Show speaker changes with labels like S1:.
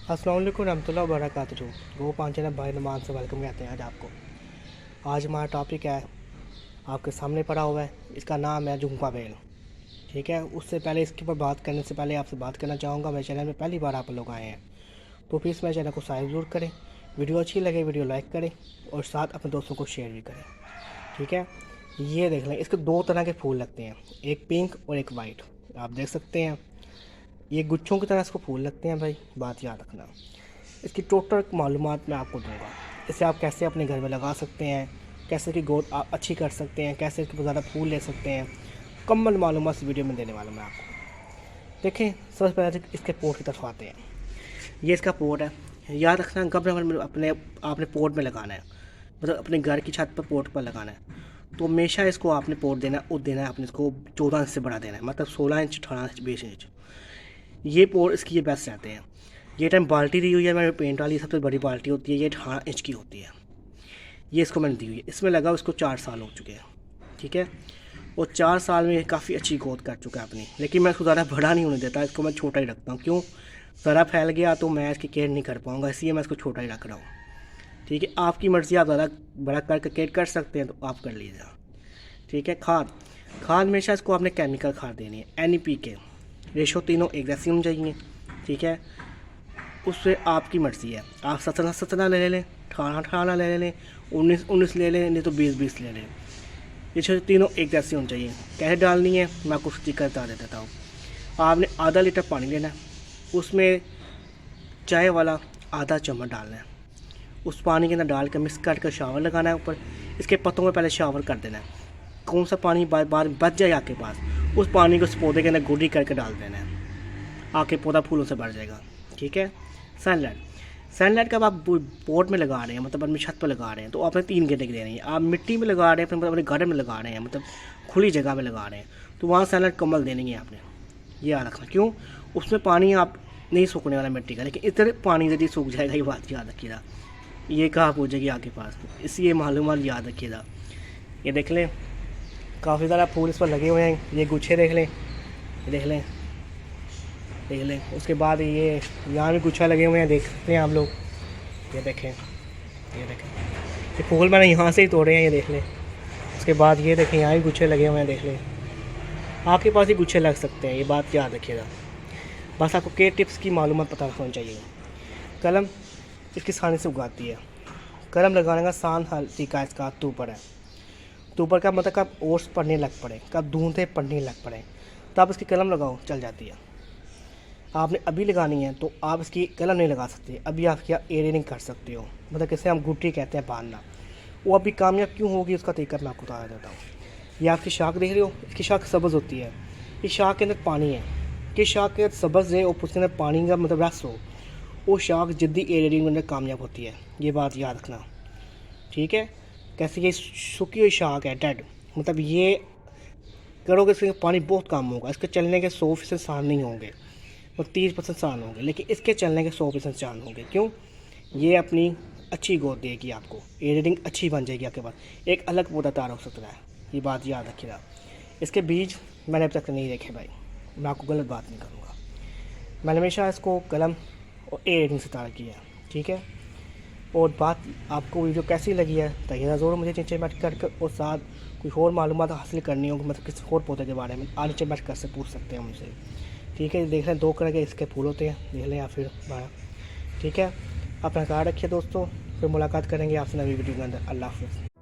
S1: अस्सलाम वालेकुम रहमतुल्लाहि व बरकातुहू। गो पांचना भाई नमान से वेलकम कहते हैं आज आपको। आज हमारा टॉपिक है, आपके सामने पड़ा हुआ है, इसका नाम है झुमका बेल। ठीक है, उससे पहले इसके ऊपर बात करने से पहले आपसे बात करना चाहूँगा, मेरे चैनल में पहली बार आप लोग आए हैं तो प्लीज़ मेरे चैनल को सब्सक्राइब जरूर करें, वीडियो अच्छी लगे वीडियो लाइक करें और साथ अपने दोस्तों को शेयर भी करें। ठीक है, ये देख लें, इसके दो तरह के फूल लगते हैं, एक पिंक और एक वाइट। आप देख सकते हैं ये गुच्छों की तरह इसको फूल लगते हैं भाई, बात याद रखना। इसकी टोटल मालूमात मैं आपको दूंगा, इसे आप कैसे अपने घर में लगा सकते हैं, कैसे इसकी ग्रोथ आप अच्छी कर सकते हैं, कैसे इसके ज़्यादा फूल ले सकते हैं, मुकम्मल मालूमात इस वीडियो में देने वाला मैं आपको। देखें, सबसे पहले इसके पोट की तरफ आते हैं। ये इसका पोट है, याद रखना कब अपने आपने पोट में लगाना है, मतलब अपने घर की छत पर पोट पर लगाना है तो हमेशा इसको आपने पोट देना है, देना है आपने इसको 14 इंच से बड़ा देना है, मतलब 16 इंच 18 इंच 20 इंच। ये पोर इसकी ये बेस्ट रहते हैं। ये टाइम बाल्टी दी हुई है मैंने, पेंट वाली सबसे बड़ी बाल्टी होती है, ये 18 इंच की होती है। ये इसको मैंने दी हुई है, इसमें लगा उसको 4 साल हो चुके हैं। ठीक है, और 4 साल में काफ़ी अच्छी ग्रोथ कर चुका है अपनी, लेकिन मैं इसको ज़्यादा बड़ा नहीं होने देता, इसको मैं छोटा ही रखता हूँ। क्यों, ज़्यादा फैल गया तो मैं इसकी केयर नहीं कर पाऊँगा, इसलिए मैं इसको छोटा ही रख रहा हूँ। ठीक है, आपकी मर्ज़ी, आप ज़्यादा बड़ा करके केयर कर सकते हैं तो आप कर लीजिएगा। ठीक है, खाद हमेशा इसको आपने केमिकल खाद देनी है, NPK रेशो तीनों एक जैसी होनी चाहिए। ठीक है, उससे आपकी मर्ज़ी है, आप 17 ले लें, 18 ले लें, 19 ले लें, नहीं तो 20 ले लें। ये तीनों एक जैसी होनी चाहिए। कैसे डालनी है मैं आपको स्टिकर बता देता हूँ। आपने आधा लीटर पानी लेना है, उसमें चाय वाला आधा चम्मच डालना है, उस पानी के अंदर डाल कर मिक्स करके शावर लगाना है ऊपर। इसके पत्तों में पहले शावर कर देना है, कौन सा पानी बार बच जाए आपके पास, उस पानी को उस पौधे के अंदर गुडी करके डाल देना है, आपके पौधा फूलों से भर जाएगा। ठीक है, सनलाइट का आप पोट में लगा रहे हैं, मतलब अपनी छत पर लगा रहे हैं तो आपने 3 घंटे की देनी है। आप मिट्टी में लगा रहे हैं, अपने घर में लगा रहे हैं, मतलब खुली जगह में लगा रहे हैं तो वहाँ सनलाइट कमल देनी है आपने, ये याद रखना। क्यों, उसमें पानी आप नहीं सूखने वाला मिट्टी का, लेकिन इतने पानी यदि सूख जाएगा, ये बात याद रखिएगा, ये कहाँ पूछेगी आपके पास, इसलिए मालूमात याद रखिएगा। ये देख लें, काफ़ी ज़्यादा फूल इस पर लगे हुए हैं, ये गुच्छे देख लें, देख लें, देख लें। उसके बाद ये यहाँ भी गुच्छा लगे हुए हैं, देख सकते हैं आप लोग, ये देखें, ये देखें, ये फूल मैंने यहाँ से ही तोड़े हैं, ये देख लें। उसके बाद ये देखें, यहाँ भी गुच्छे लगे हुए हैं, देख लें, आपके पास ही गुच्छे लग सकते हैं, ये बात याद रखिएगा। बस आपको के टिप्स की मालूमात पता होनी चाहिए। कलम इसकी आसानी से उगाती है, कलम लगाने का आसान तरीका इसका तूपर है। तूपर का मतलब कब ओट्स पड़ने लग पड़े, कब दूंधे पड़ने लग पड़े, तो आप इसकी कलम लगाओ, चल जाती है। आपने अभी लगानी है तो आप इसकी कलम नहीं लगा सकते, अभी आप क्या एयरिंग कर सकते हो, मतलब किसे हम गुट्टी कहते हैं बांधना। वो अभी कामयाब क्यों होगी उसका तरीका मैं आपको बता देता हूँ। ये आपकी शाख देख रहे हो, इसकी शाख सब्ज़ होती है, इस शाख के अंदर पानी है, कि शाख के अंदर सब्ज़ है और उसके अंदर पानी का मतलब रस हो, वो शाख जल्दी एयरिंग के अंदर कामयाब होती है, ये बात याद रखना। ठीक है, कैसे ये सूखी हुई शाख है, डेड, मतलब ये करोगे इसके पानी बहुत कम होगा, इसके चलने के 100% साल नहीं होंगे और 30% साल होंगे, लेकिन इसके चलने के 100% साल होंगे। क्यों, ये अपनी अच्छी ग्रोथ देगी आपको, एडिटिंग अच्छी बन जाएगी आपके पास, एक अलग पौधा तैयार हो सकता है, ये बात याद रखिएगा। इसके बीज मैंने अब तक नहीं देखे भाई, मैं आपको गलत बात नहीं करूँगा, मैंने हमेशा इसको कलम और एडिटिंग से तैयार किया। ठीक है, और बात आपको वीडियो कैसी लगी है बताइएगा ज़रूर मुझे नीचे बैठ कर, और साथ कोई और मालूमात हासिल करनी हो, मतलब किसी और पौधे के बारे में नीचे बैठ कर से पूछ सकते हैं मुझसे। ठीक है, देख लें 2 तरह के इसके फूल होते हैं, देख लें या फिर बारह। ठीक है, अपना ख्याल रखिए दोस्तों, फिर मुलाकात करेंगे आपसे नई वीडियो के अंदर। अल्लाह हाफ़िज़।